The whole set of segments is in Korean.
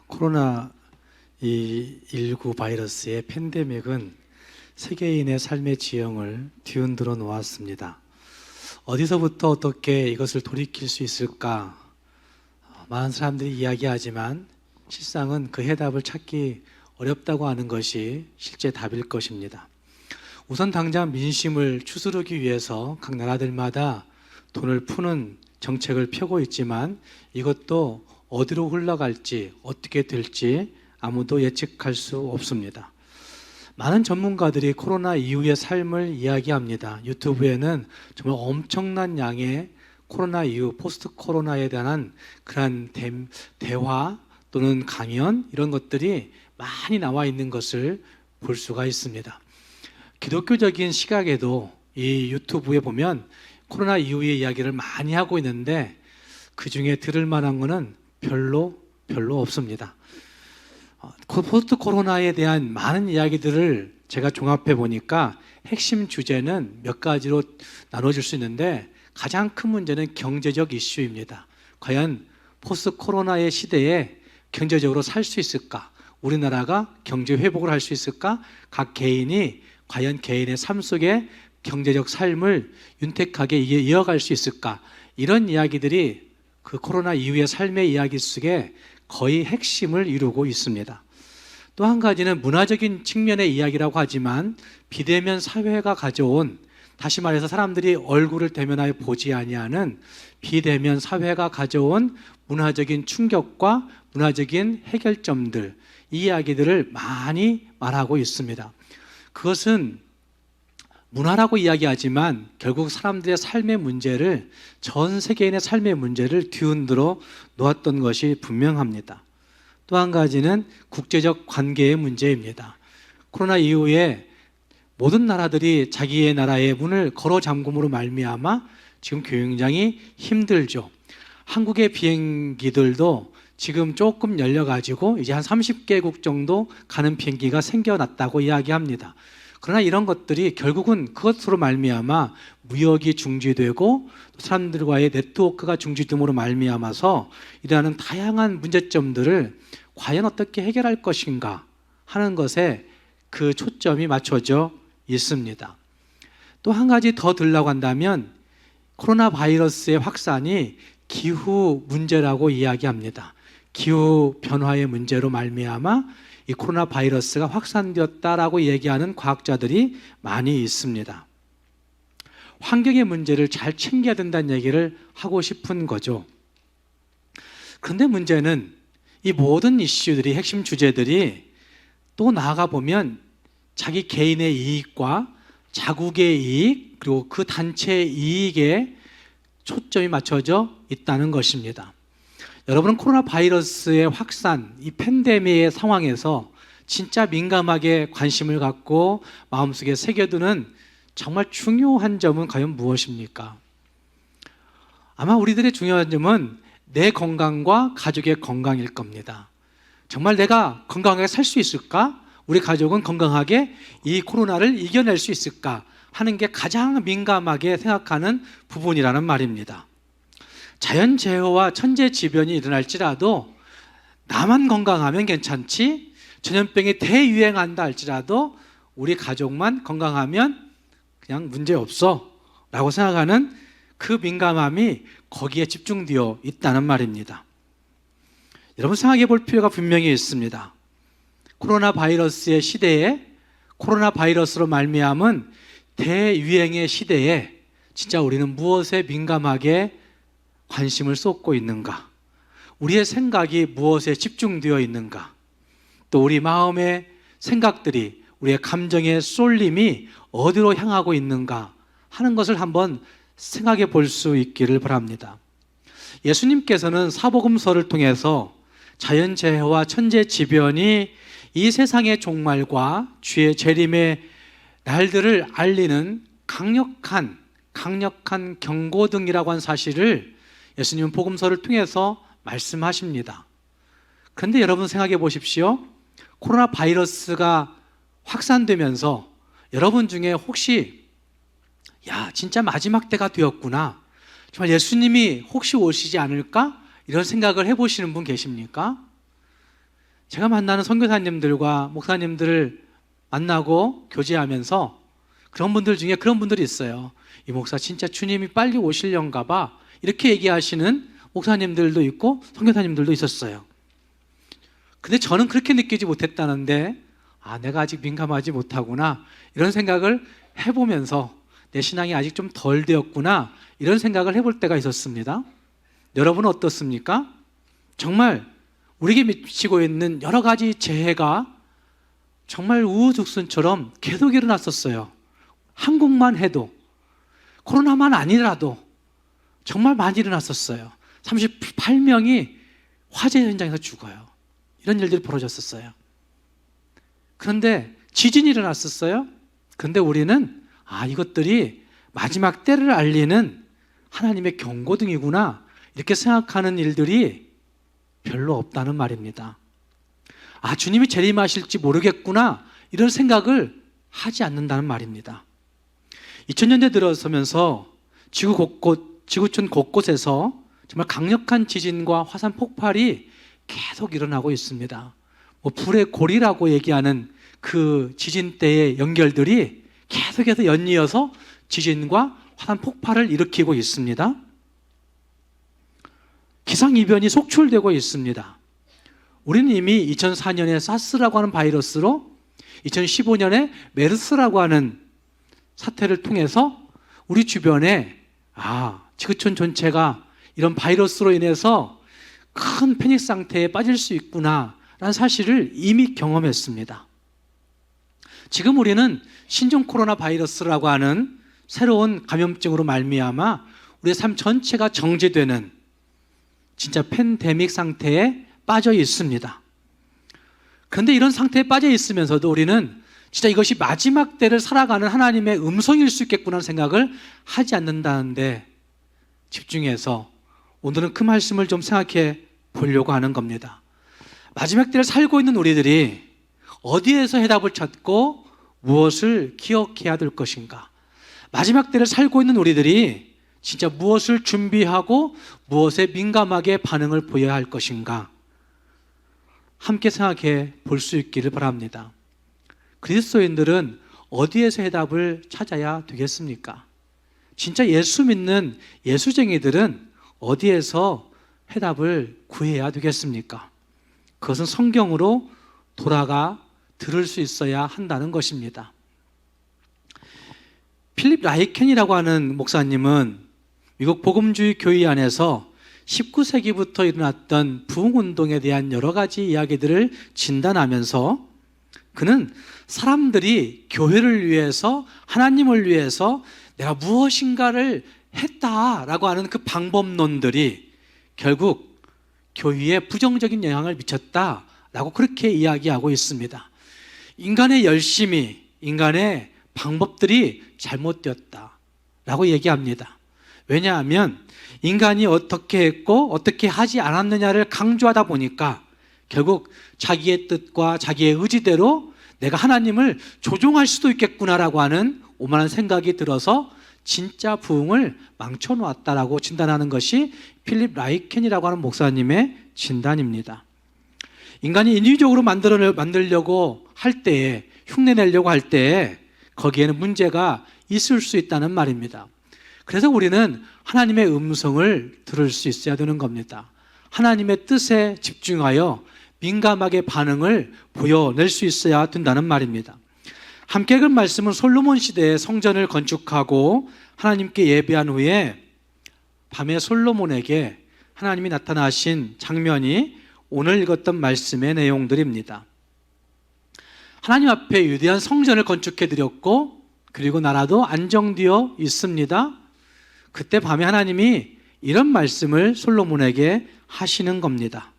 코로나19 바이러스의 팬데믹은 세계인의 삶의 지형을 뒤흔들어 놓았습니다. 어디서부터 어떻게 이것을 돌이킬 수 있을까? 많은 사람들이 이야기하지만 실상은 그 해답을 찾기 어렵다고 하는 것이 실제 답일 것입니다. 우선 당장 민심을 추스르기 위해서 각 나라들마다 돈을 푸는 정책을 펴고 있지만 이것도 어디로 흘러갈지 어떻게 될지 아무도 예측할 수 없습니다. 많은 전문가들이 코로나 이후의 삶을 이야기합니다. 유튜브에는 정말 엄청난 양의 코로나 이후 포스트 코로나에 대한 그런 대화 또는 강연 이런 것들이 많이 나와 있는 것을 볼 수가 있습니다. 기독교적인 시각에도 이 유튜브에 보면 코로나 이후의 이야기를 많이 하고 있는데 그 중에 들을 만한 것은 별로 없습니다. 포스트 코로나에 대한 많은 이야기들을 제가 종합해 보니까 핵심 주제는 몇 가지로 나눠질 수 있는데 가장 큰 문제는 경제적 이슈입니다. 과연 포스트 코로나의 시대에 경제적으로 살 수 있을까? 우리나라가 경제 회복을 할 수 있을까? 각 개인이 과연 개인의 삶 속에 경제적 삶을 윤택하게 이어갈 수 있을까? 이런 이야기들이 그 코로나 이후의 삶의 이야기 속에 거의 핵심을 이루고 있습니다. 또 한 가지는 문화적인 측면의 이야기라고 하지만 비대면 사회가 가져온, 다시 말해서 사람들이 얼굴을 대면하여 보지 아니하는 비대면 사회가 가져온 문화적인 충격과 문화적인 해결점들, 이 이야기들을 많이 말하고 있습니다. 그것은 문화라고 이야기하지만 결국 사람들의 삶의 문제를, 전 세계인의 삶의 문제를 뒤흔들어 놓았던 것이 분명합니다. 또 한 가지는 국제적 관계의 문제입니다. 코로나 이후에 모든 나라들이 자기의 나라의 문을 걸어 잠금으로 말미암아 지금 굉장히 힘들죠. 한국의 비행기들도 지금 조금 열려가지고 이제 한 30개국 정도 가는 비행기가 생겨났다고 이야기합니다. 그러나 이런 것들이 결국은 그것으로 말미암아 무역이 중지되고 사람들과의 네트워크가 중지됨으로 말미암아서 이러한 다양한 문제점들을 과연 어떻게 해결할 것인가 하는 것에 그 초점이 맞춰져 있습니다. 또 한 가지 더 들라고 한다면 코로나 바이러스의 확산이 기후 문제라고 이야기합니다. 기후 변화의 문제로 말미암아 이 코로나 바이러스가 확산되었다라고 얘기하는 과학자들이 많이 있습니다. 환경의 문제를 잘 챙겨야 된다는 얘기를 하고 싶은 거죠. 그런데 문제는 이 모든 이슈들이, 핵심 주제들이 또 나아가 보면 자기 개인의 이익과 자국의 이익 그리고 그 단체의 이익에 초점이 맞춰져 있다는 것입니다. 여러분은 코로나 바이러스의 확산, 이 팬데믹의 상황에서 진짜 민감하게 관심을 갖고 마음속에 새겨두는 정말 중요한 점은 과연 무엇입니까? 아마 우리들의 중요한 점은 내 건강과 가족의 건강일 겁니다. 정말 내가 건강하게 살 수 있을까? 우리 가족은 건강하게 이 코로나를 이겨낼 수 있을까? 하는 게 가장 민감하게 생각하는 부분이라는 말입니다. 자연재해와 천재지변이 일어날지라도 나만 건강하면 괜찮지, 전염병이 대유행한다 할지라도 우리 가족만 건강하면 그냥 문제없어 라고 생각하는 그 민감함이 거기에 집중되어 있다는 말입니다. 여러분 생각해 볼 필요가 분명히 있습니다. 코로나 바이러스의 시대에, 코로나 바이러스로 말미암은 대유행의 시대에 진짜 우리는 무엇에 민감하게 관심을 쏟고 있는가? 우리의 생각이 무엇에 집중되어 있는가? 또 우리 마음의 생각들이, 우리의 감정의 쏠림이 어디로 향하고 있는가 하는 것을 한번 생각해 볼 수 있기를 바랍니다. 예수님께서는 사복음서를 통해서 자연재해와 천재지변이 이 세상의 종말과 주의 재림의 날들을 알리는 강력한 경고등이라고 한 사실을 예수님은 복음서를 통해서 말씀하십니다. 그런데 여러분 생각해 보십시오. 코로나 바이러스가 확산되면서 여러분 중에 혹시 진짜 마지막 때가 되었구나, 정말 예수님이 혹시 오시지 않을까? 이런 생각을 해보시는 분 계십니까? 제가 만나는 선교사님들과 목사님들을 만나고 교제하면서 그런 분들 중에 그런 분들이 있어요. 이 목사 진짜 주님이 빨리 오시려는가 봐, 이렇게 얘기하시는 목사님들도 있고 선교사님들도 있었어요. 근데 저는 그렇게 느끼지 못했다는데, 내가 아직 민감하지 못하구나, 이런 생각을 해보면서 내 신앙이 아직 좀 덜 되었구나, 이런 생각을 해볼 때가 있었습니다. 여러분은 어떻습니까? 정말 우리에게 미치고 있는 여러 가지 재해가 정말 우후죽순처럼 계속 일어났었어요. 한국만 해도, 코로나만 아니라도 정말 많이 일어났었어요. 38명이 화재 현장에서 죽어요. 이런 일들이 벌어졌었어요. 그런데 지진이 일어났었어요. 그런데 우리는 이것들이 마지막 때를 알리는 하나님의 경고등이구나, 이렇게 생각하는 일들이 별로 없다는 말입니다. 주님이 재림하실지 모르겠구나, 이런 생각을 하지 않는다는 말입니다. 2000년대 들어서면서 지구촌 곳곳에서 정말 강력한 지진과 화산 폭발이 계속 일어나고 있습니다. 불의 고리라고 얘기하는 그 지진 때의 연결들이 계속해서 연이어서 지진과 화산 폭발을 일으키고 있습니다. 기상이변이 속출되고 있습니다. 우리는 이미 2004년에 사스라고 하는 바이러스로, 2015년에 메르스라고 하는 사태를 통해서 우리 주변에 지구촌 전체가 이런 바이러스로 인해서 큰 패닉 상태에 빠질 수 있구나 라는 사실을 이미 경험했습니다. 지금 우리는 신종 코로나 바이러스라고 하는 새로운 감염증으로 말미암아 우리의 삶 전체가 정지되는 진짜 팬데믹 상태에 빠져 있습니다. 그런데 이런 상태에 빠져 있으면서도 우리는 진짜 이것이 마지막 때를 살아가는 하나님의 음성일 수 있겠구나 하는 생각을 하지 않는다는데, 집중해서 오늘은 그 말씀을 좀 생각해 보려고 하는 겁니다. 마지막 때를 살고 있는 우리들이 어디에서 해답을 찾고 무엇을 기억해야 될 것인가? 마지막 때를 살고 있는 우리들이 진짜 무엇을 준비하고 무엇에 민감하게 반응을 보여야 할 것인가? 함께 생각해 볼 수 있기를 바랍니다. 그리스도인들은 어디에서 해답을 찾아야 되겠습니까? 진짜 예수 믿는 예수쟁이들은 어디에서 해답을 구해야 되겠습니까? 그것은 성경으로 돌아가 들을 수 있어야 한다는 것입니다. 필립 라이켄이라고 하는 목사님은 미국 복음주의 교회 안에서 19세기부터 일어났던 부흥운동에 대한 여러 가지 이야기들을 진단하면서, 그는 사람들이 교회를 위해서, 하나님을 위해서 내가 무엇인가를 했다라고 하는 그 방법론들이 결국 교회에 부정적인 영향을 미쳤다라고 그렇게 이야기하고 있습니다. 인간의 열심이, 인간의 방법들이 잘못되었다라고 얘기합니다. 왜냐하면 인간이 어떻게 했고 어떻게 하지 않았느냐를 강조하다 보니까 결국 자기의 뜻과 자기의 의지대로 내가 하나님을 조종할 수도 있겠구나라고 하는 오만한 생각이 들어서 진짜 부흥을 망쳐놓았다라고 진단하는 것이 필립 라이켄이라고 하는 목사님의 진단입니다. 인간이 인위적으로 만들려고 할 때에, 흉내내려고 할 때에 거기에는 문제가 있을 수 있다는 말입니다. 그래서 우리는 하나님의 음성을 들을 수 있어야 되는 겁니다. 하나님의 뜻에 집중하여 민감하게 반응을 보여낼 수 있어야 된다는 말입니다. 함께 읽은 말씀은 솔로몬 시대에 성전을 건축하고 하나님께 예배한 후에 밤에 솔로몬에게 하나님이 나타나신 장면이 오늘 읽었던 말씀의 내용들입니다. 하나님 앞에 위대한 성전을 건축해 드렸고 그리고 나라도 안정되어 있습니다. 그때 밤에 하나님이 이런 말씀을 솔로몬에게 하시는 겁니다.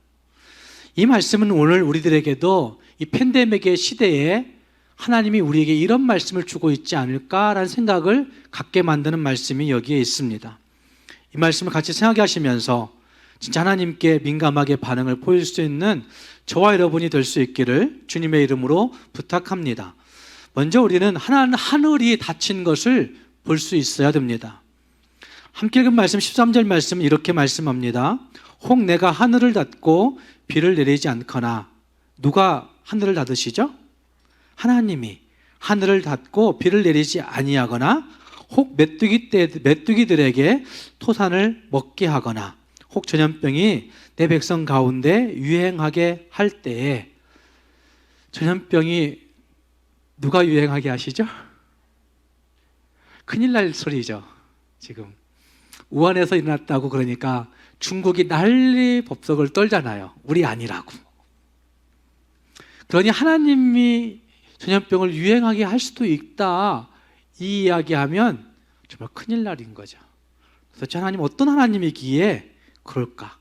이 말씀은 오늘 우리들에게도 이 팬데믹의 시대에 하나님이 우리에게 이런 말씀을 주고 있지 않을까라는 생각을 갖게 만드는 말씀이 여기에 있습니다. 이 말씀을 같이 생각하시면서 진짜 하나님께 민감하게 반응을 보일 수 있는 저와 여러분이 될 수 있기를 주님의 이름으로 부탁합니다. 먼저 우리는 하늘이 닫힌 것을 볼 수 있어야 됩니다. 함께 읽은 말씀 13절 말씀은 이렇게 말씀합니다. 혹 내가 하늘을 닫고 비를 내리지 않거나 누가 하늘을 닫으시죠? 하나님이 하늘을 닫고 비를 내리지 아니하거나 혹 메뚜기들에게 토산을 먹게 하거나 혹 전염병이 내 백성 가운데 유행하게 할 때에, 전염병이 누가 유행하게 하시죠? 큰일 날 소리죠. 지금 우한에서 일어났다고 그러니까 중국이 난리 법석을 떨잖아요. 우리 아니라고. 그러니 하나님이 전염병을 유행하게 할 수도 있다, 이 이야기하면 정말 큰일 날인 거죠. 그래서 하나님 어떤 하나님이기에 그럴까?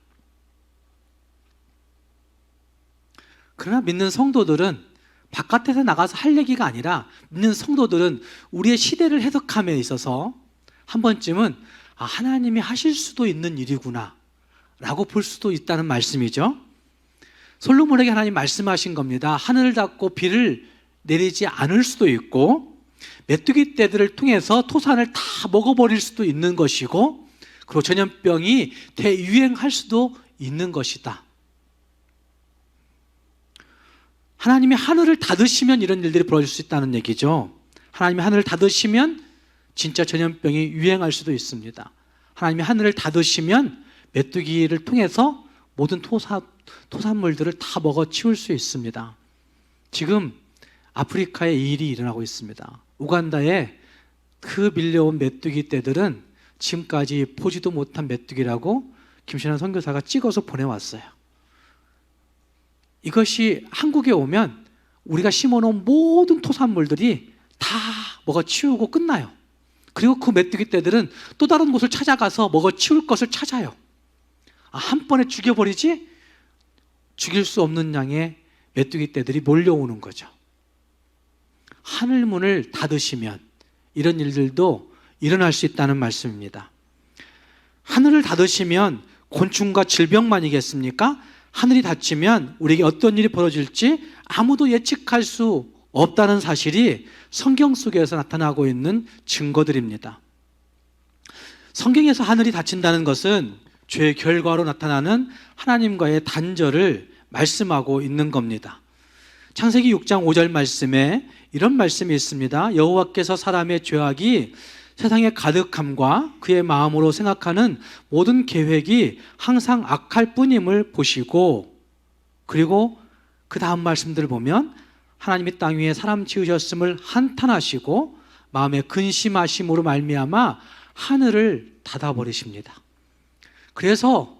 그러나 믿는 성도들은 바깥에서 나가서 할 얘기가 아니라, 믿는 성도들은 우리의 시대를 해석함에 있어서 한 번쯤은 하나님이 하실 수도 있는 일이구나 라고 볼 수도 있다는 말씀이죠. 솔로몬에게 하나님 말씀하신 겁니다. 하늘을 닫고 비를 내리지 않을 수도 있고, 메뚜기 떼들을 통해서 토산을 다 먹어버릴 수도 있는 것이고, 그리고 전염병이 대유행할 수도 있는 것이다. 하나님이 하늘을 닫으시면 이런 일들이 벌어질 수 있다는 얘기죠. 하나님이 하늘을 닫으시면 진짜 전염병이 유행할 수도 있습니다. 하나님이 하늘을 닫으시면 메뚜기를 통해서 모든 토산물들을 다 먹어치울 수 있습니다. 지금 아프리카에 이 일이 일어나고 있습니다. 우간다에 그 밀려온 메뚜기 떼들은 지금까지 보지도 못한 메뚜기라고 김신환 선교사가 찍어서 보내왔어요. 이것이 한국에 오면 우리가 심어놓은 모든 토산물들이 다 먹어치우고 끝나요. 그리고 그 메뚜기 떼들은 또 다른 곳을 찾아가서 먹어치울 것을 찾아요. 한 번에 죽여버리지 죽일 수 없는 양의 메뚜기 떼들이 몰려오는 거죠. 하늘문을 닫으시면 이런 일들도 일어날 수 있다는 말씀입니다. 하늘을 닫으시면 곤충과 질병만이겠습니까? 하늘이 닫히면 우리에게 어떤 일이 벌어질지 아무도 예측할 수 없다는 사실이 성경 속에서 나타나고 있는 증거들입니다. 성경에서 하늘이 닫힌다는 것은 죄의 결과로 나타나는 하나님과의 단절을 말씀하고 있는 겁니다. 창세기 6장 5절 말씀에 이런 말씀이 있습니다. 여호와께서 사람의 죄악이 세상에 가득함과 그의 마음으로 생각하는 모든 계획이 항상 악할 뿐임을 보시고, 그리고 그 다음 말씀들을 보면 하나님이 땅 위에 사람 지으셨음을 한탄하시고 마음에 근심하심으로 말미암아 하늘을 닫아버리십니다. 그래서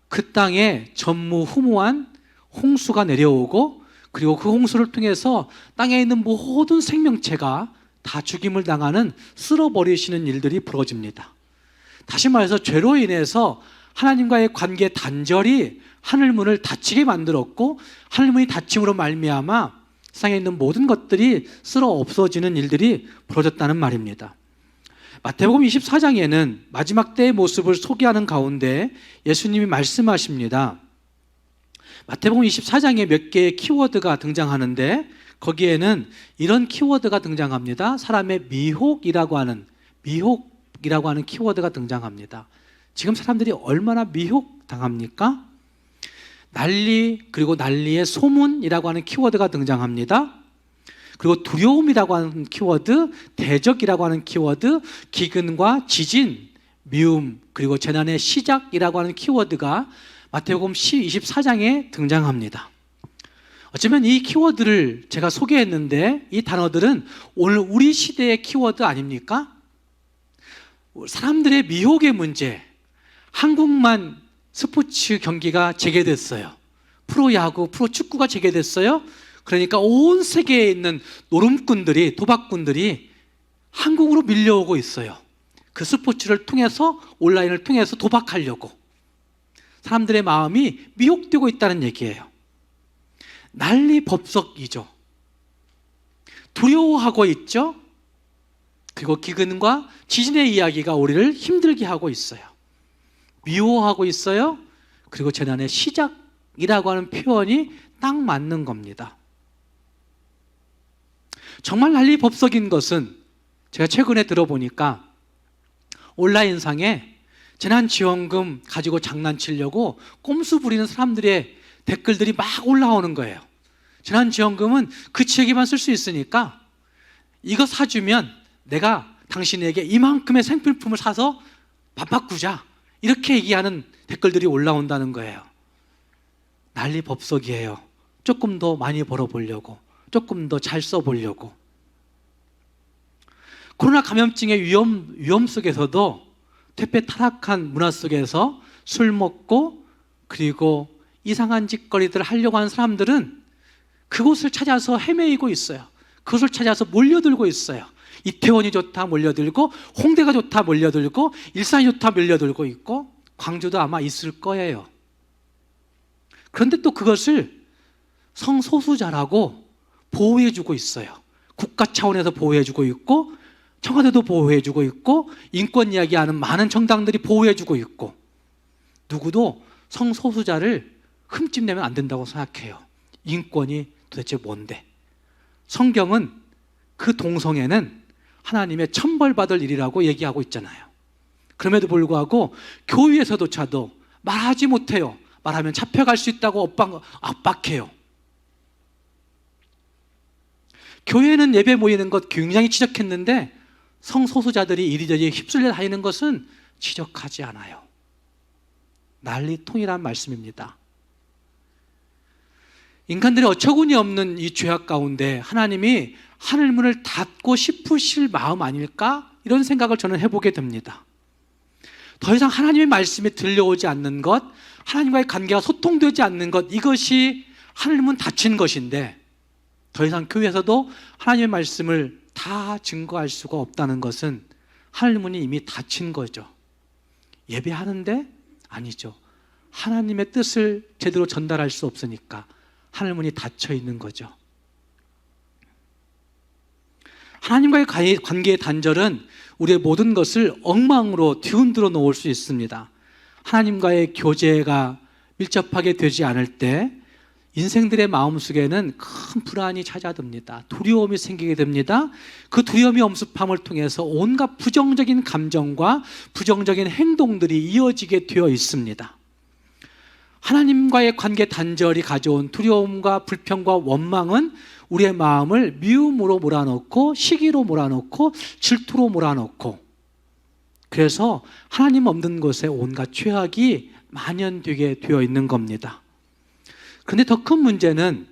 그 땅에 전무후무한 홍수가 내려오고, 그리고 그 홍수를 통해서 땅에 있는 모든 생명체가 다 죽임을 당하는, 쓸어버리시는 일들이 벌어집니다. 다시 말해서 죄로 인해서 하나님과의 관계 단절이 하늘문을 닫히게 만들었고, 하늘문이 닫힘으로 말미암아 세상에 있는 모든 것들이 쓸어 없어지는 일들이 벌어졌다는 말입니다. 마태복음 24장에는 마지막 때의 모습을 소개하는 가운데 예수님이 말씀하십니다. 마태복음 24장에 몇 개의 키워드가 등장하는데 거기에는 이런 키워드가 등장합니다. 사람의 미혹이라고 하는 키워드가 등장합니다. 지금 사람들이 얼마나 미혹당합니까? 난리, 그리고 난리의 소문이라고 하는 키워드가 등장합니다. 그리고 두려움이라고 하는 키워드, 대적이라고 하는 키워드, 기근과 지진, 미움, 그리고 재난의 시작이라고 하는 키워드가 마태복음 24장에 등장합니다. 어쩌면 이 키워드를 제가 소개했는데 이 단어들은 오늘 우리 시대의 키워드 아닙니까? 사람들의 미혹의 문제. 한국만 스포츠 경기가 재개됐어요. 프로야구, 프로축구가 재개됐어요. 그러니까 온 세계에 있는 노름꾼들이, 도박꾼들이 한국으로 밀려오고 있어요. 그 스포츠를 통해서, 온라인을 통해서 도박하려고. 사람들의 마음이 미혹되고 있다는 얘기예요. 난리 법석이죠. 두려워하고 있죠. 그리고 기근과 지진의 이야기가 우리를 힘들게 하고 있어요. 미워하고 있어요. 그리고 재난의 시작이라고 하는 표현이 딱 맞는 겁니다. 정말 난리 법석인 것은 제가 최근에 들어보니까 온라인상에 재난지원금 가지고 장난치려고 꼼수 부리는 사람들의 댓글들이 막 올라오는 거예요. 재난지원금은 그 지역에만 쓸 수 있으니까 이거 사주면 내가 당신에게 이만큼의 생필품을 사서 밥 바꾸자, 이렇게 얘기하는 댓글들이 올라온다는 거예요. 난리법석이에요. 조금 더 많이 벌어보려고, 조금 더 잘 써보려고. 코로나 감염증의 위험 속에서도 퇴폐 타락한 문화 속에서 술 먹고 그리고 이상한 짓거리들을 하려고 하는 사람들은 그곳을 찾아서 헤매이고 있어요. 그것을 찾아서 몰려들고 있어요. 이태원이 좋다 몰려들고, 홍대가 좋다 몰려들고, 일산이 좋다 몰려들고 있고, 광주도 아마 있을 거예요. 그런데 또 그것을 성소수자라고 보호해주고 있어요. 국가 차원에서 보호해주고 있고, 청와대도 보호해주고 있고, 인권 이야기하는 많은 정당들이 보호해주고 있고, 누구도 성소수자를 흠집내면 안 된다고 생각해요. 인권이 도대체 뭔데? 성경은 그 동성애는 하나님의 천벌받을 일이라고 얘기하고 있잖아요. 그럼에도 불구하고 교회에서조차도 말하지 못해요. 말하면 잡혀갈 수 있다고 압박해요. 교회는 예배 모이는 것 굉장히 지적했는데 성소수자들이 이리저리 휩쓸려 다니는 것은 지적하지 않아요. 난리통이란 말씀입니다. 인간들의 어처구니 없는 이 죄악 가운데 하나님이 하늘문을 닫고 싶으실 마음 아닐까? 이런 생각을 저는 해보게 됩니다. 더 이상 하나님의 말씀이 들려오지 않는 것, 하나님과의 관계가 소통되지 않는 것, 이것이 하늘문 닫힌 것인데 더 이상 교회에서도 하나님의 말씀을 다 증거할 수가 없다는 것은 하늘문이 이미 닫힌 거죠. 예배하는데? 아니죠. 하나님의 뜻을 제대로 전달할 수 없으니까 하늘문이 닫혀 있는 거죠. 하나님과의 관계의 단절은 우리의 모든 것을 엉망으로 뒤흔들어 놓을 수 있습니다. 하나님과의 교제가 밀접하게 되지 않을 때 인생들의 마음속에는 큰 불안이 찾아듭니다. 두려움이 생기게 됩니다. 그 두려움이 엄습함을 통해서 온갖 부정적인 감정과 부정적인 행동들이 이어지게 되어 있습니다. 하나님과의 관계 단절이 가져온 두려움과 불평과 원망은 우리의 마음을 미움으로 몰아넣고 시기로 몰아넣고 질투로 몰아넣고, 그래서 하나님 없는 곳에 온갖 죄악이 만연되게 되어 있는 겁니다. 그런데 더 큰 문제는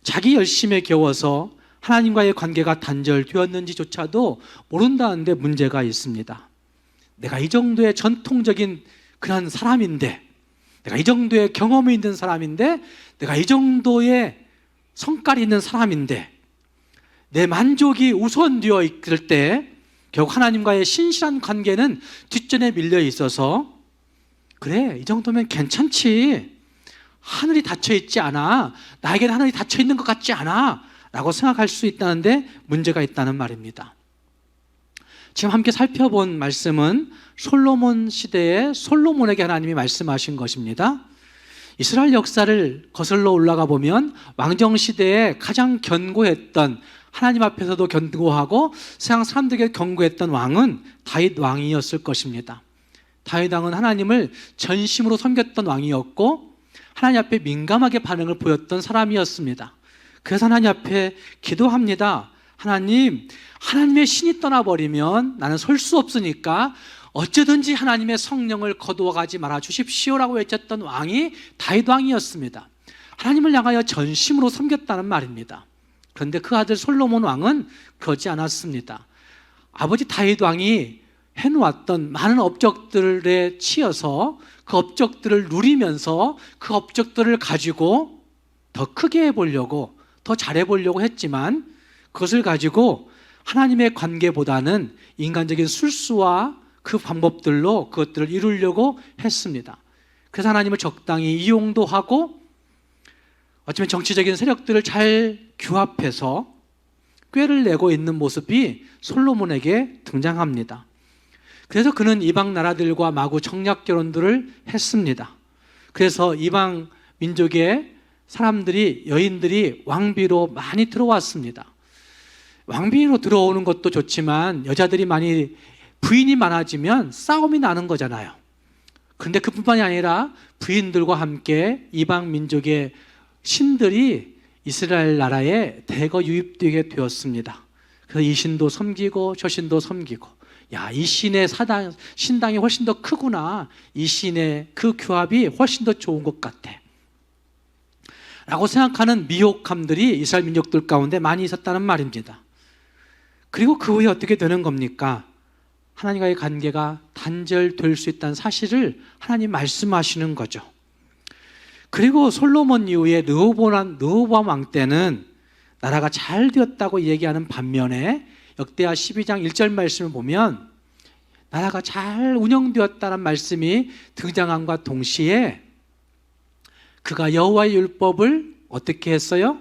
자기 열심에 겨워서 하나님과의 관계가 단절되었는지조차도 모른다는 데 문제가 있습니다. 내가 이 정도의 전통적인 그런 사람인데, 내가 이 정도의 경험이 있는 사람인데, 내가 이 정도의 성깔이 있는 사람인데, 내 만족이 우선되어 있을 때 결국 하나님과의 신실한 관계는 뒷전에 밀려 있어서, 그래, 이 정도면 괜찮지, 하늘이 닫혀 있지 않아, 나에게는 하늘이 닫혀 있는 것 같지 않아 라고 생각할 수 있다는데 문제가 있다는 말입니다. 지금 함께 살펴본 말씀은 솔로몬 시대에 솔로몬에게 하나님이 말씀하신 것입니다. 이스라엘 역사를 거슬러 올라가 보면 왕정 시대에 가장 견고했던, 하나님 앞에서도 견고하고 세상 사람들에게 견고했던 왕은 다윗 왕이었을 것입니다. 다윗 왕은 하나님을 전심으로 섬겼던 왕이었고 하나님 앞에 민감하게 반응을 보였던 사람이었습니다. 그래서 하나님 앞에 기도합니다. 하나님, 하나님의 신이 떠나버리면 나는 설 수 없으니까 어쩌든지 하나님의 성령을 거두어 가지 말아 주십시오라고 외쳤던 왕이 다윗 왕이었습니다. 하나님을 향하여 전심으로 섬겼다는 말입니다. 그런데 그 아들 솔로몬 왕은 그러지 않았습니다. 아버지 다윗 왕이 해놓았던 많은 업적들에 치여서 그 업적들을 누리면서 그 업적들을 가지고 더 크게 해보려고, 더 잘해보려고 했지만 그것을 가지고 하나님의 관계보다는 인간적인 술수와 그 방법들로 그것들을 이루려고 했습니다. 그래서 하나님을 적당히 이용도 하고 어쩌면 정치적인 세력들을 잘 규합해서 꾀를 내고 있는 모습이 솔로몬에게 등장합니다. 그래서 그는 이방 나라들과 마구 청약 결혼들을 했습니다. 그래서 이방 민족의 사람들이, 여인들이 왕비로 많이 들어왔습니다. 왕비로 들어오는 것도 좋지만 여자들이 많이, 부인이 많아지면 싸움이 나는 거잖아요. 그런데 그뿐만이 아니라 부인들과 함께 이방 민족의 신들이 이스라엘 나라에 대거 유입되게 되었습니다. 그래서 이 신도 섬기고 저 신도 섬기고, 야, 이 신의 신당이 훨씬 더 크구나, 이 신의 그 교합이 훨씬 더 좋은 것 같아 라고 생각하는 미혹함들이 이스라엘 민족들 가운데 많이 있었다는 말입니다. 그리고 그 후에 어떻게 되는 겁니까? 하나님과의 관계가 단절될 수 있다는 사실을 하나님 말씀하시는 거죠. 그리고 솔로몬 이후에 르호보암 왕 때는 나라가 잘 되었다고 얘기하는 반면에 역대하 12장 1절 말씀을 보면 나라가 잘 운영되었다는 말씀이 등장함과 동시에 그가 여호와의 율법을 어떻게 했어요?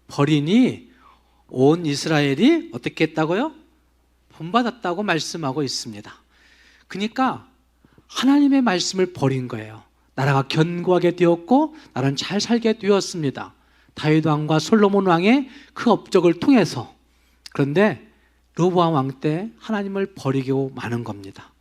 버리니 온 이스라엘이 어떻게 했다고요? 본받았다고 말씀하고 있습니다. 그러니까 하나님의 말씀을 버린 거예요. 나라가 견고하게 되었고 나라는 잘 살게 되었습니다. 다윗 왕과 솔로몬 왕의 그 업적을 통해서. 그런데 르호보암 왕 때 하나님을 버리고 마는 겁니다.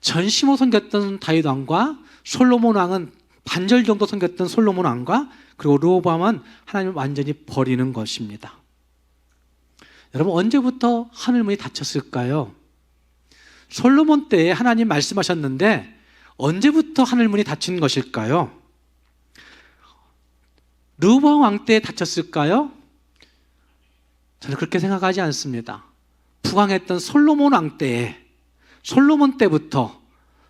전심으로 섬겼던 다윗 왕과 솔로몬 왕은 반절 정도 섬겼던 솔로몬 왕과 그리고 르호보암은 하나님을 완전히 버리는 것입니다. 여러분, 언제부터 하늘 문이 닫혔을까요? 솔로몬 때에 하나님 말씀하셨는데 언제부터 하늘 문이 닫힌 것일까요? 르호보암 왕 때에 닫혔을까요? 저는 그렇게 생각하지 않습니다. 부강했던 솔로몬 왕 때에, 솔로몬 때부터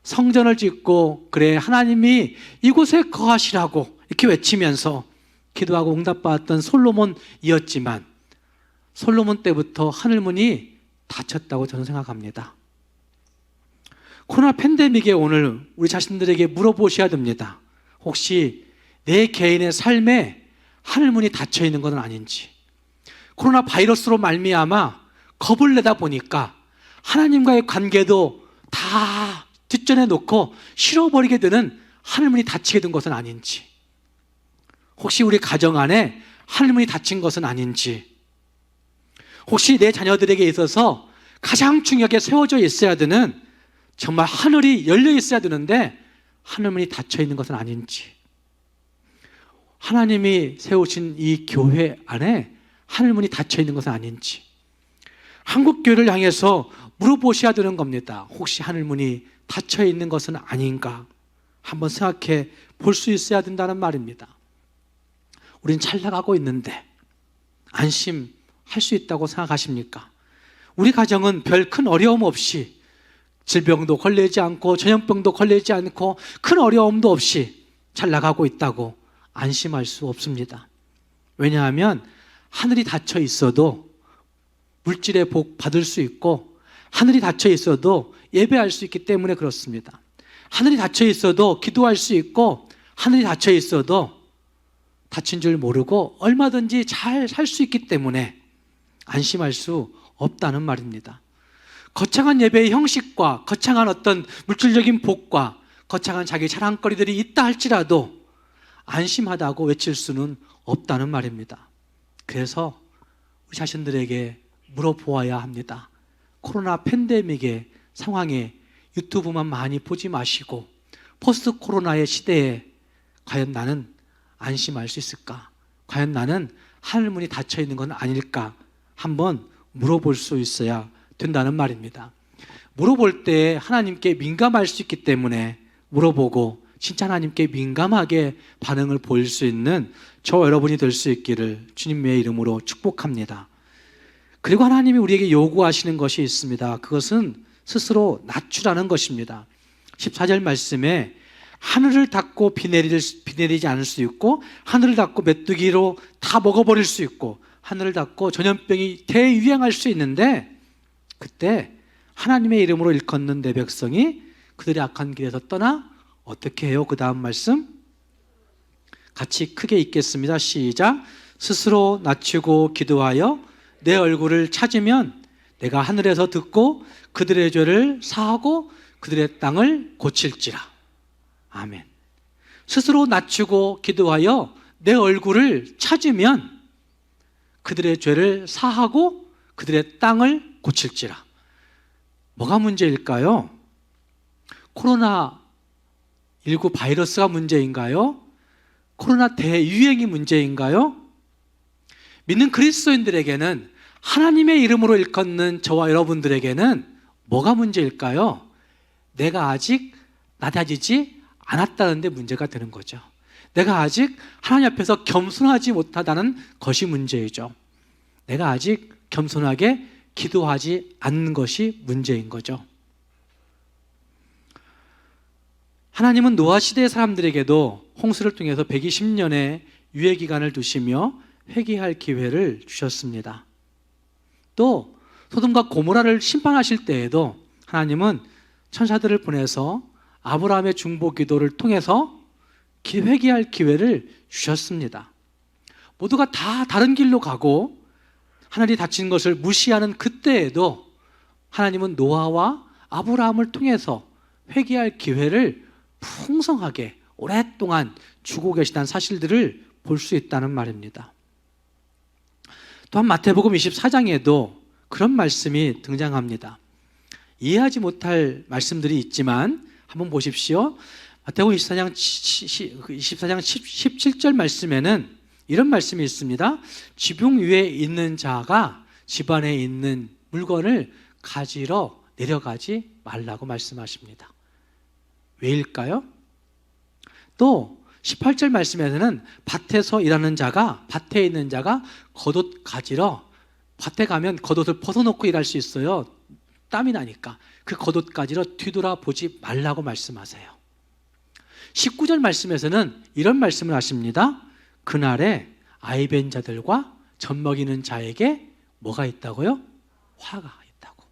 성전을 짓고, 그래 하나님이 이곳에 거하시라고 이렇게 외치면서 기도하고 응답받았던 솔로몬이었지만 솔로몬 때부터 하늘문이 닫혔다고 저는 생각합니다. 코로나 팬데믹에 오늘 우리 자신들에게 물어보셔야 됩니다. 혹시 내 개인의 삶에 하늘문이 닫혀 있는 것은 아닌지. 코로나 바이러스로 말미암아 겁을 내다 보니까 하나님과의 관계도 다 뒷전에 놓고 실어버리게 되는 하늘문이 닫히게 된 것은 아닌지. 혹시 우리 가정 안에 하늘문이 닫힌 것은 아닌지. 혹시 내 자녀들에게 있어서 가장 중요하게 세워져 있어야 되는, 정말 하늘이 열려 있어야 되는데 하늘문이 닫혀 있는 것은 아닌지. 하나님이 세우신 이 교회 안에 하늘문이 닫혀 있는 것은 아닌지. 한국교회를 향해서 물어보셔야 되는 겁니다. 혹시 하늘문이 닫혀 있는 것은 아닌가 한번 생각해 볼 수 있어야 된다는 말입니다. 우린 잘 나가고 있는데 안심할 수 있다고 생각하십니까? 우리 가정은 별 큰 어려움 없이, 질병도 걸리지 않고 전염병도 걸리지 않고 큰 어려움도 없이 잘 나가고 있다고 안심할 수 없습니다. 왜냐하면 하늘이 닫혀 있어도 물질의 복 받을 수 있고, 하늘이 닫혀 있어도 예배할 수 있기 때문에 그렇습니다. 하늘이 닫혀 있어도 기도할 수 있고, 하늘이 닫혀 있어도 닫힌 줄 모르고 얼마든지 잘 살 수 있기 때문에 안심할 수 없다는 말입니다. 거창한 예배의 형식과 거창한 어떤 물질적인 복과 거창한 자기 자랑거리들이 있다 할지라도 안심하다고 외칠 수는 없다는 말입니다. 그래서 우리 자신들에게 물어보아야 합니다. 코로나 팬데믹의 상황에 유튜브만 많이 보지 마시고 포스트 코로나의 시대에 과연 나는 안심할 수 있을까? 과연 나는 하늘문이 닫혀 있는 건 아닐까? 한번 물어볼 수 있어야 된다는 말입니다. 물어볼 때 하나님께 민감할 수 있기 때문에 물어보고 진짜 하나님께 민감하게 반응을 보일 수 있는 저 여러분이 될 수 있기를 주님의 이름으로 축복합니다. 그리고 하나님이 우리에게 요구하시는 것이 있습니다. 그것은 스스로 낮추라는 것입니다. 14절 말씀에 하늘을 닫고 비 내리지 않을 수 있고, 하늘을 닫고 메뚜기로 다 먹어버릴 수 있고, 하늘을 닫고 전염병이 대유행할 수 있는데, 그때 하나님의 이름으로 일컫는 내 백성이 그들의 악한 길에서 떠나 어떻게 해요? 그 다음 말씀 같이 크게 읽겠습니다. 시작. 스스로 낮추고 기도하여 내 얼굴을 찾으면 내가 하늘에서 듣고 그들의 죄를 사하고 그들의 땅을 고칠지라. 아멘. 스스로 낮추고 기도하여 내 얼굴을 찾으면 그들의 죄를 사하고 그들의 땅을 고칠지라. 뭐가 문제일까요? 코로나19 바이러스가 문제인가요? 코로나 대유행이 문제인가요? 믿는 그리스도인들에게는, 하나님의 이름으로 일컫는 저와 여러분들에게는 뭐가 문제일까요? 내가 아직 낮아지지 않았다는 데 문제가 되는 거죠. 내가 아직 하나님 앞에서 겸손하지 못하다는 것이 문제이죠. 내가 아직 겸손하게 기도하지 않는 것이 문제인 거죠. 하나님은 노아 시대의 사람들에게도 홍수를 통해서 120년의 유예 기간을 두시며 회개할 기회를 주셨습니다. 또 소돔과 고모라를 심판하실 때에도 하나님은 천사들을 보내서 아브라함의 중보 기도를 통해서 회개할 기회를 주셨습니다. 모두가 다 다른 길로 가고 하늘이 닫힌 것을 무시하는 그때에도 하나님은 노아와 아브라함을 통해서 회개할 기회를 풍성하게 오랫동안 주고 계시다는 사실들을 볼 수 있다는 말입니다. 또한 마태복음 24장에도 그런 말씀이 등장합니다. 이해하지 못할 말씀들이 있지만 한번 보십시오. 마태복음 24장 17절 말씀에는 이런 말씀이 있습니다. 지붕 위에 있는 자가 집안에 있는 물건을 가지러 내려가지 말라고 말씀하십니다. 왜일까요? 또 18절 말씀에서는 밭에서 일하는 자가, 밭에 있는 자가 겉옷 가지러, 밭에 가면 겉옷을 벗어놓고 일할 수 있어요. 땀이 나니까. 그 겉옷 가지러 뒤돌아보지 말라고 말씀하세요. 19절 말씀에서는 이런 말씀을 하십니다. 그날에 아이벤 자들과 젖먹이는 자에게 뭐가 있다고요? 화가 있다고.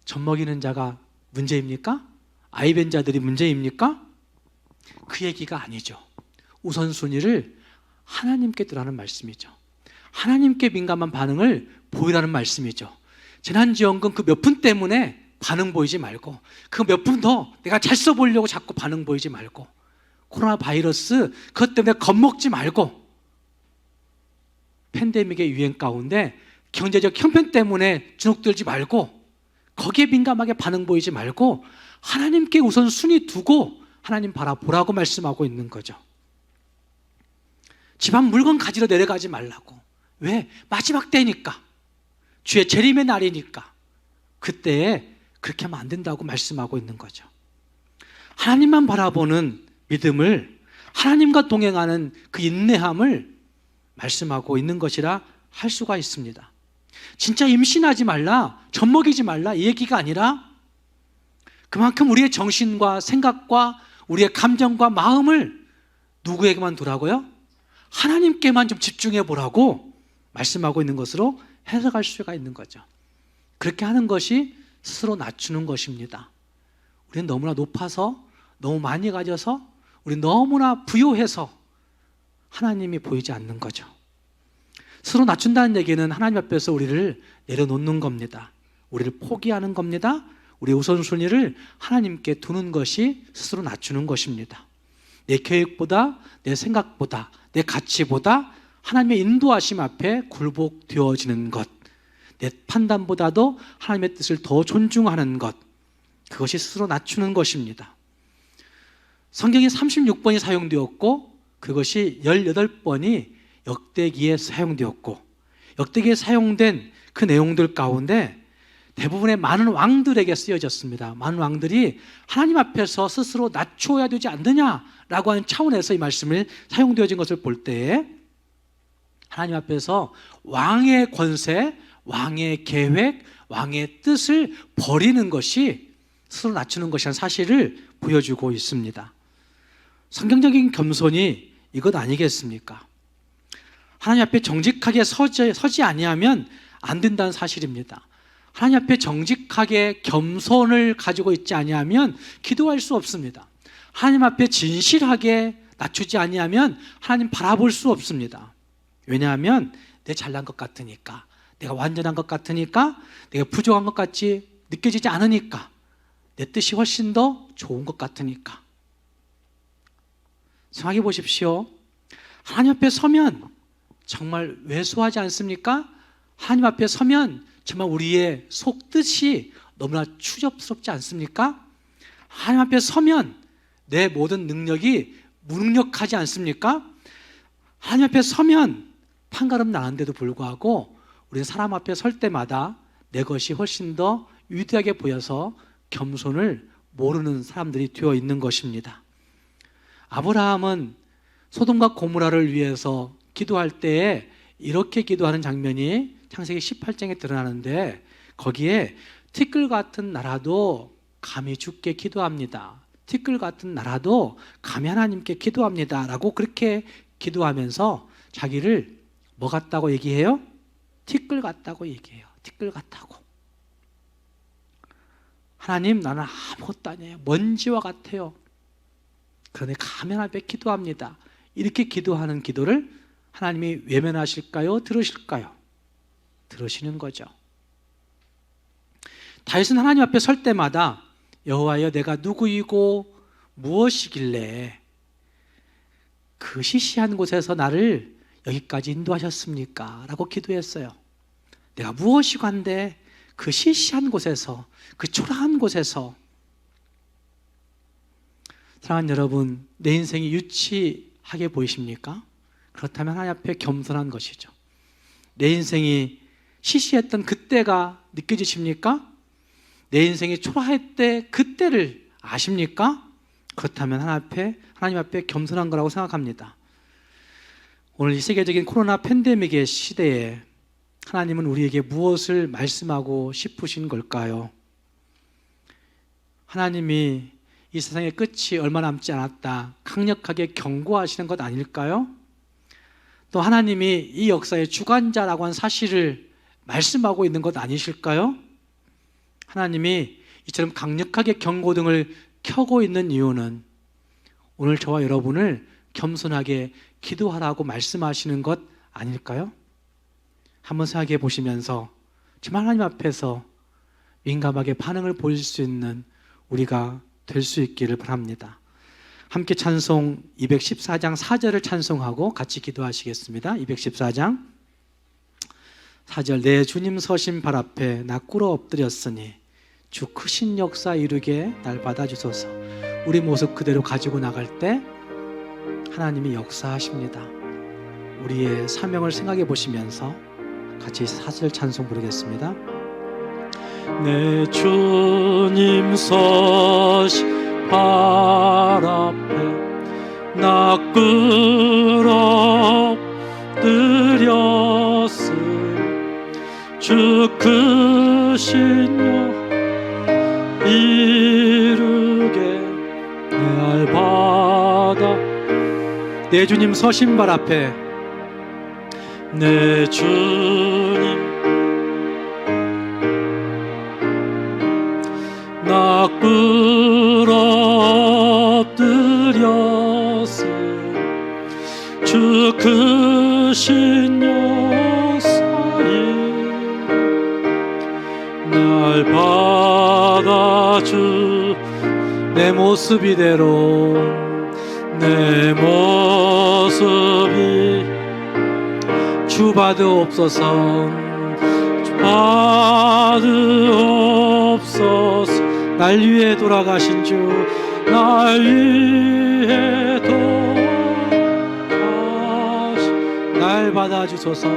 젖먹이는 자가 문제입니까? 아이벤 자들이 문제입니까? 그 얘기가 아니죠. 우선순위를 하나님께 두라는 말씀이죠. 하나님께 민감한 반응을 보이라는 말씀이죠. 재난지원금 그 몇 푼 때문에 반응 보이지 말고, 그 몇 푼 더 내가 잘 써보려고 자꾸 반응 보이지 말고, 코로나 바이러스 그것 때문에 겁먹지 말고, 팬데믹의 유행 가운데 경제적 형편 때문에 주눅들지 말고, 거기에 민감하게 반응 보이지 말고 하나님께 우선순위 두고 하나님 바라보라고 말씀하고 있는 거죠. 집안 물건 가지러 내려가지 말라고. 왜? 마지막 때니까, 주의 재림의 날이니까 그때에 그렇게 하면 안 된다고 말씀하고 있는 거죠. 하나님만 바라보는 믿음을, 하나님과 동행하는 그 인내함을 말씀하고 있는 것이라 할 수가 있습니다. 진짜 임신하지 말라, 젖먹이지 말라 이 얘기가 아니라 그만큼 우리의 정신과 생각과 우리의 감정과 마음을 누구에게만 두라고요? 하나님께만 좀 집중해 보라고 말씀하고 있는 것으로 해석할 수가 있는 거죠. 그렇게 하는 것이 스스로 낮추는 것입니다. 우리는 너무나 높아서, 너무 많이 가져서, 우리는 너무나 부요해서 하나님이 보이지 않는 거죠. 스스로 낮춘다는 얘기는 하나님 앞에서 우리를 내려놓는 겁니다. 우리를 포기하는 겁니다. 우리의 우선순위를 하나님께 두는 것이 스스로 낮추는 것입니다. 내 계획보다, 내 생각보다, 내 가치보다 하나님의 인도하심 앞에 굴복되어지는 것, 내 판단보다도 하나님의 뜻을 더 존중하는 것, 그것이 스스로 낮추는 것입니다. 성경에 36번이 사용되었고 그것이 18번이 역대기에 사용되었고, 역대기에 사용된 그 내용들 가운데 대부분의 많은 왕들에게 쓰여졌습니다. 많은 왕들이 하나님 앞에서 스스로 낮춰야 되지 않느냐라고 하는 차원에서 이 말씀을 사용되어진 것을 볼 때에 하나님 앞에서 왕의 권세, 왕의 계획, 왕의 뜻을 버리는 것이 스스로 낮추는 것이라는 사실을 보여주고 있습니다. 성경적인 겸손이 이것 아니겠습니까? 하나님 앞에 정직하게 서지 아니하면 안 된다는 사실입니다. 하나님 앞에 정직하게 겸손을 가지고 있지 아니하면 기도할 수 없습니다. 하나님 앞에 진실하게 낮추지 아니하면 하나님 바라볼 수 없습니다. 왜냐하면 내 잘난 것 같으니까, 내가 완전한 것 같으니까, 내가 부족한 것 같이 느껴지지 않으니까, 내 뜻이 훨씬 더 좋은 것 같으니까. 생각해 보십시오. 하나님 앞에 서면 정말 왜소하지 않습니까? 하나님 앞에 서면 정말 우리의 속뜻이 너무나 추접스럽지 않습니까? 하나님 앞에 서면 내 모든 능력이 무능력하지 않습니까? 하나님 앞에 서면 판가름 나는데도 불구하고 우리는 사람 앞에 설 때마다 내 것이 훨씬 더 위대하게 보여서 겸손을 모르는 사람들이 되어 있는 것입니다. 아브라함은 소돔과 고모라를 위해서 기도할 때에 이렇게 기도하는 장면이 창세기 18장에 드러나는데, 거기에 티끌 같은 나라도 감히 주께 기도합니다. 티끌 같은 나라도 감히 하나님께 기도합니다 라고 그렇게 기도하면서 자기를 뭐 같다고 얘기해요? 티끌 같다고 얘기해요. 티끌 같다고. 하나님, 나는 아무것도 아니에요. 먼지와 같아요. 그러니 감히 하나님 앞에 기도합니다. 이렇게 기도하는 기도를 하나님이 외면하실까요? 들으실까요? 들으시는 거죠. 다윗은 하나님 앞에 설 때마다 여호와여, 내가 누구이고 무엇이길래 그 시시한 곳에서 나를 여기까지 인도하셨습니까? 라고 기도했어요. 내가 무엇이고 한데 그 시시한 곳에서, 그 초라한 곳에서. 사랑하는 여러분, 내 인생이 유치하게 보이십니까? 그렇다면 하나님 앞에 겸손한 것이죠. 내 인생이 시시했던 그때가 느껴지십니까? 내 인생이 초라할 때 그때를 아십니까? 그렇다면 하나님 앞에 겸손한 거라고 생각합니다. 오늘 이 세계적인 코로나 팬데믹의 시대에 하나님은 우리에게 무엇을 말씀하고 싶으신 걸까요? 하나님이 이 세상의 끝이 얼마 남지 않았다 강력하게 경고하시는 것 아닐까요? 또 하나님이 이 역사의 주관자라고 하는 사실을 말씀하고 있는 것 아니실까요? 하나님이 이처럼 강력하게 경고등을 켜고 있는 이유는 오늘 저와 여러분을 겸손하게 기도하라고 말씀하시는 것 아닐까요? 한번 생각해 보시면서 정말 하나님 앞에서 민감하게 반응을 보일 수 있는 우리가 될 수 있기를 바랍니다. 함께 찬송 214장 4절을 찬송하고 같이 기도하시겠습니다. 214장 4절. 내 주님 서신 발 앞에 나 꿇어 엎드렸으니 주 크신 역사 이루게 날 받아주소서. 우리 모습 그대로 가지고 나갈 때 하나님이 역사하십니다. 우리의 사명을 생각해 보시면서 같이 4절 찬송 부르겠습니다. 내 주님 서신 발 앞에 나 꿇어 엎드렸으니 주 크신 역 이루게 날 받아. 내 주님 서신 발 앞에 내 주님 나 꿇어 엎드렸으니 주 크신 역사이 날 받아주. 내 모습 이대로 내 모습이 주 받으옵소서. 주 받으옵소서. 날 위해 돌아가신 주, 날 위해 돌아가신 날 받아주소서.